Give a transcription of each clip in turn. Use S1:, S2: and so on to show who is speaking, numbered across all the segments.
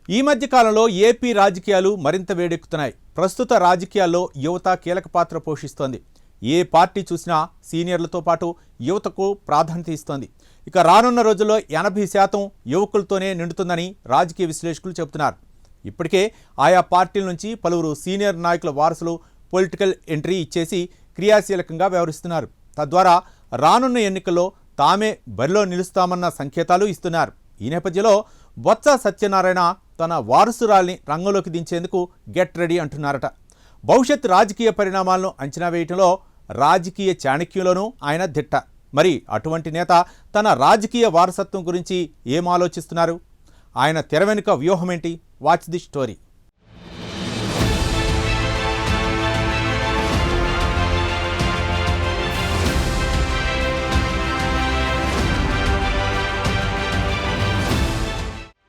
S1: ఈ మధ్య కాలంలో ఏపీ రాజకీయాలు మరింత వేడెక్కుతున్నాయి. ప్రస్తుత రాజకీయాల్లో యువత కీలక పాత్ర పోషిస్తోంది. ఏ పార్టీ చూసినా సీనియర్లతో పాటు యువతకు ప్రాధాన్యత ఇస్తోంది. ఇక రానున్న రోజుల్లో 80% యువకులతోనే నిండుతుందని రాజకీయ విశ్లేషకులు చెబుతున్నారు. ఇప్పటికే ఆయా పార్టీల నుంచి పలువురు సీనియర్ నాయకుల వారసులు పొలిటికల్ ఎంట్రీ ఇచ్చేసి క్రియాశీలకంగా వ్యవహరిస్తున్నారు. తద్వారా రానున్న ఎన్నికల్లో తామే బరిలో నిలుస్తామన్న సంకేతాలు ఇస్తున్నారు. ఈ నేపథ్యంలో బొత్స సత్యనారాయణ తన వారసురాల్ని రంగంలోకి దించేందుకు గెట్ రెడీ అంటున్నారట. భవిష్యత్ రాజకీయ పరిణామాలను అంచనా వేయటంలో రాజకీయ చాణక్యంలోనూ ఆయన దిట్ట. మరి అటువంటి నేత తన రాజకీయ వారసత్వం గురించి ఏం ఆలోచిస్తున్నారు? ఆయన తెర వెనుక వ్యూహం ఏంటి? Watch the story.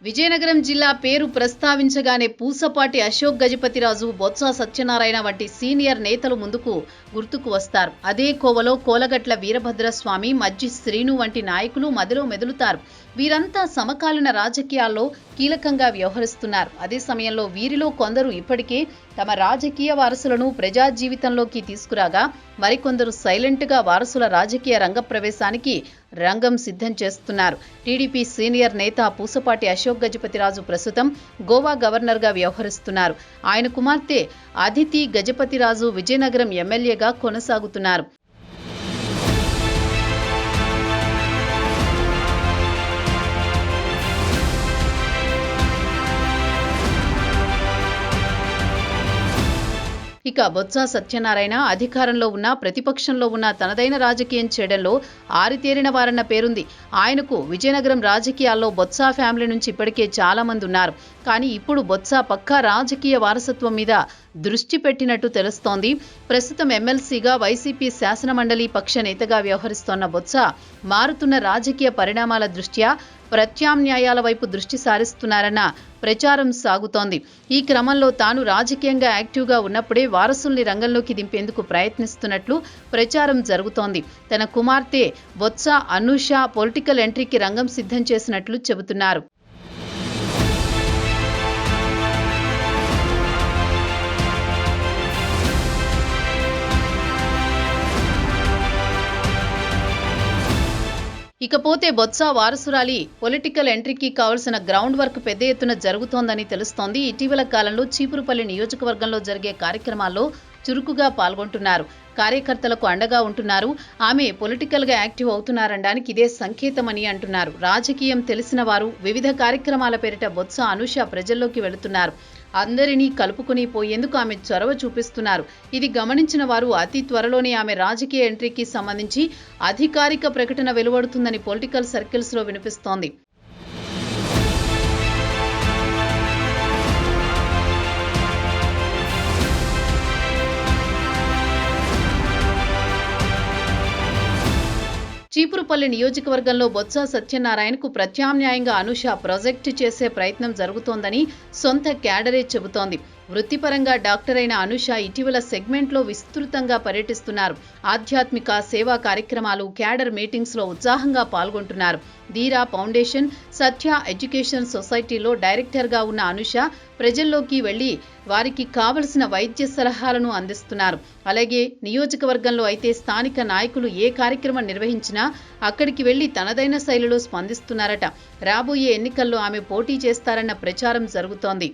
S2: విజయనగరం జిల్లా పేరు ప్రస్తావించగానే పూసపాటి అశోక్ గజపతిరాజు, బొత్స సత్యనారాయణ వంటి సీనియర్ నేతలు గుర్తుకు వస్తారు. అదే కోవలో కోలగట్ల వీరభద్రస్వామి, మజ్జి శ్రీను వంటి నాయకులు మదిలో మెదులుతారు. వీరంతా సమకాలీన రాజకీయాల్లో కీలకంగా వ్యవహరిస్తున్నారు. అదే సమయంలో వీరిలో కొందరు ఇప్పటికే తమ రాజకీయ వారసులను ప్రజా జీవితంలోకి తీసుకురాగా, మరికొందరు సైలెంట్గా వారసుల రాజకీయ రంగ ప్రవేశానికి రంగం సిద్ధం చేస్తున్నారు. టీడీపీ సీనియర్ నేత పూసపాటి అశోక్ గజపతిరాజు ప్రస్తుతం గోవా గవర్నర్గా వ్యవహరిస్తున్నారు. ఆయన కుమార్తె అదితి గజపతిరాజు విజయనగరం ఎమ్మెల్యేగా కొనసాగుతున్నారు. ఇక బొత్స సత్యనారాయణ అధికారంలో ఉన్న ప్రతిపక్షంలో ఉన్న తనదైన రాజకీయం చేయడంలో ఆరితేరిన వారన్న పేరుంది. ఆయనకు విజయనగరం రాజకీయాల్లో బొత్స ఫ్యామిలీ నుంచి ఇప్పటికే చాలా మంది ఉన్నారు. కానీ ఇప్పుడు బొత్స పక్కా రాజకీయ వారసత్వం మీద దృష్టి పెట్టినట్టు తెలుస్తోంది. ప్రస్తుతం ఎమ్మెల్సీగా వైసీపీ శాసనమండలి పక్ష నేతగా వ్యవహరిస్తోన్న బొత్స మారుతున్న రాజకీయ పరిణామాల దృష్ట్యా ప్రత్యామ్నాయాల వైపు దృష్టి సారిస్తున్నారన్న ప్రచారం సాగుతోంది. ఈ క్రమంలో తాను రాజకీయంగా యాక్టివ్గా ఉన్నప్పుడే వారసుల్ని రంగంలోకి దింపేందుకు ప్రయత్నిస్తున్నట్లు ప్రచారం జరుగుతోంది. తన కుమార్తె బొత్స అనూష పొలిటికల్ ఎంట్రీకి రంగం సిద్ధం చేసినట్లు చెబుతున్నారు. ఇకపోతే బొత్స వారసురాలి పొలిటికల్ ఎంట్రీకి కావాల్సిన గ్రౌండ్ వర్క్ పెద్ద ఎత్తున జరుగుతోందని తెలుస్తోంది. ఇటీవల కాలంలో చీపురుపల్లి నియోజకవర్గంలో జరిగే కార్యక్రమాల్లో చురుకుగా పాల్గొంటున్నారు. కార్యకర్తలకు అండగా ఉంటున్నారు. ఆమె పొలిటికల్గా యాక్టివ్ అవుతున్నారనడానికి ఇదే సంకేతమని అంటున్నారు. రాజకీయం తెలిసిన వారు వివిధ కార్యక్రమాల పేరిట బొత్స అనూష ప్రజల్లోకి వెళుతున్నారు. అందరినీ కలుపుకుని పోయేందుకు ఆమె చొరవ చూపిస్తున్నారు. ఇది గమనించిన వారు అతి త్వరలోనే ఆమె రాజకీయ ఎంట్రీకి సంబంధించి అధికారిక ప్రకటన వెలువడుతుందని పొలిటికల్ సర్కిల్స్లో వినిపిస్తోంది. చీపురుపల్లి నియోజకవర్గంలో బొత్స సత్యనారాయణకు ప్రత్యామ్నాయంగా అనూష ప్రాజెక్టు చేసే ప్రయత్నం జరుగుతోందని సొంత క్యాడరే చెబుతోంది. వృత్తిపరంగా డాక్టర్ అయిన అనూష ఇటీవల సెగ్మెంట్లో విస్తృతంగా పర్యటిస్తున్నారు. ఆధ్యాత్మిక సేవా కార్యక్రమాలు, క్యాడర్ మీటింగ్స్లో ఉత్సాహంగా పాల్గొంటున్నారు. ధీరా ఫౌండేషన్, సత్య ఎడ్యుకేషన్ సొసైటీలో డైరెక్టర్గా ఉన్న అనూష ప్రజల్లోకి వెళ్లి వారికి కావలసిన వైద్య సలహాలను అందిస్తున్నారు. అలాగే నియోజకవర్గంలో అయితే స్థానిక నాయకులు ఏ కార్యక్రమం నిర్వహించినా అక్కడికి వెళ్లి తనదైన శైలిలో స్పందిస్తున్నారట. రాబోయే ఎన్నికల్లో ఆమె పోటీ చేస్తారన్న ప్రచారం జరుగుతోంది.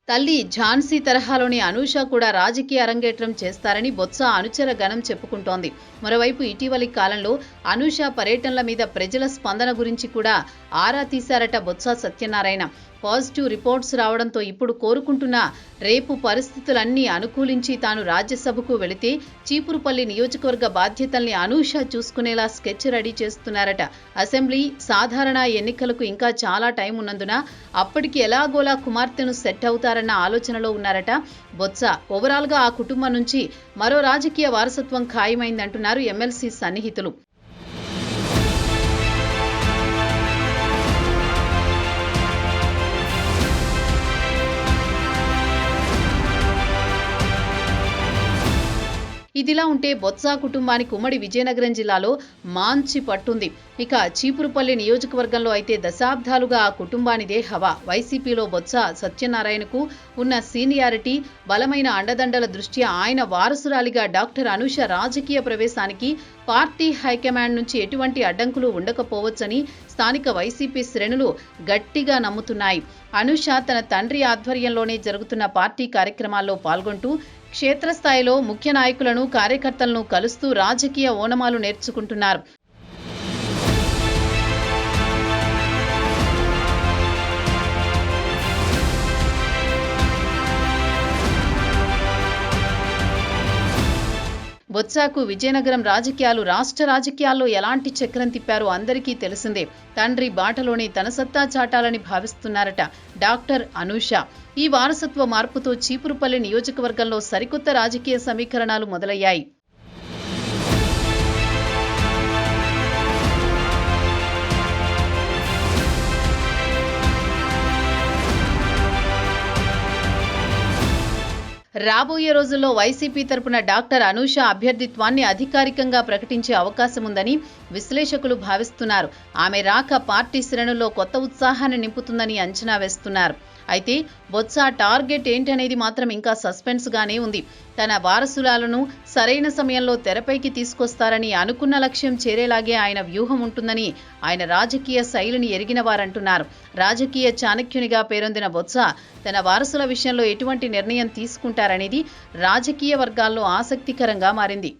S2: తల్లి ఝాన్సీ తరహాలోని అనూష కూడా రాజకీయ అరంగేట్రం చేస్తారని బొత్స అనుచర గణం చెప్పుకుంటోంది. మరోవైపు ఇటీవలి కాలంలో అనూష పర్యటనల మీద ప్రజల స్పందన గురించి కూడా ఆరా తీశారట బొత్స సత్యనారాయణ. పాజిటివ్ రిపోర్ట్స్ రావడంతో ఇప్పుడు కోరుకుంటున్న రేపు పరిస్థితులన్నీ అనుకూలించి తాను రాజ్యసభకు వెళితే చీపురుపల్లి నియోజకవర్గ బాధ్యతల్ని అనూష చూసుకునేలా స్కెచ్ రెడీ చేస్తున్నారట. అసెంబ్లీ, సాధారణ ఎన్నికలకు ఇంకా చాలా టైం ఉన్నందున అప్పటికి ఎలాగోలా కుమార్తెను సెట్ అవుతారన్న ఆలోచనలో ఉన్నారట బొత్స. ఓవరాల్గా ఆ కుటుంబం నుంచి మరో రాజకీయ వారసత్వం ఖాయమైందంటున్నారు ఎమ్మెల్సీ సన్నిహితులు. ఇదిలా ఉంటే బొత్స కుటుంబానికి ఉమ్మడి విజయనగరం జిల్లాలో మాంచి పట్టుంది. ఇక చీపురుపల్లి నియోజకవర్గంలో అయితే దశాబ్దాలుగా ఆ కుటుంబానిదే హవా. వైసీపీలో బొత్స సత్యనారాయణకు ఉన్న సీనియారిటీ, బలమైన అండదండల దృష్ట్యా ఆయన వారసురాలిగా డాక్టర్ అనూష రాజకీయ ప్రవేశానికి పార్టీ హైకమాండ్ నుంచి ఎటువంటి అడ్డంకులు ఉండకపోవచ్చని స్థానిక వైసీపీ శ్రేణులు గట్టిగా నమ్ముతున్నాయి. అనూష తన తండ్రి ఆధ్వర్యంలోనే జరుగుతున్న పార్టీ కార్యక్రమాల్లో పాల్గొంటూ క్షేత్రస్థాయిలో ముఖ్య నాయకులను, కార్యకర్తలను కలుస్తూ రాజకీయ ఓనమాలు నేర్చుకుంటున్నారు. బొత్సకు విజయనగరం రాజకీయాలు రాష్ట్ర రాజకీయాల్లో ఎలాంటి చక్రం తిప్పారో అందరికీ తెలిసిందే. తండ్రి బాటలోనే తన సత్తా చాటాలని భావిస్తున్నారట డాక్టర్ అనూష. ఈ వారసత్వ మార్పుతో చీపురుపల్లి నియోజకవర్గంలో సరికొత్త రాజకీయ సమీకరణాలు మొదలయ్యాయి. రాబోయే రోజుల్లో వైసీపీ తరపున డాక్టర్ అనూష అభ్యర్థిత్వాన్ని అధికారికంగా ప్రకటించే అవకాశం ఉందని విశ్లేషకులు భావిస్తున్నారు. ఆమె రాక పార్టీ శ్రేణుల్లో కొత్త ఉత్సాహాన్ని నింపుతుందని అంచనా వేస్తున్నారు. అయితే బొత్స టార్గెట్ ఏంటనేది మాత్రం ఇంకా సస్పెన్స్ గానే ఉంది. తన వారసురాలను సరైన సమయంలో తెరపైకి తీసుకొస్తారని, అనుకున్న లక్ష్యం చేరేలాగే ఆయన వ్యూహం ఉంటుందని ఆయన రాజకీయ శైలిని ఎరిగిన వారంటున్నారు. రాజకీయ చాణక్యునిగా పేరొందిన బొత్స తన వారసుల విషయంలో ఎటువంటి నిర్ణయం తీసుకుంటారనేది రాజకీయ వర్గాల్లో ఆసక్తికరంగా మారింది.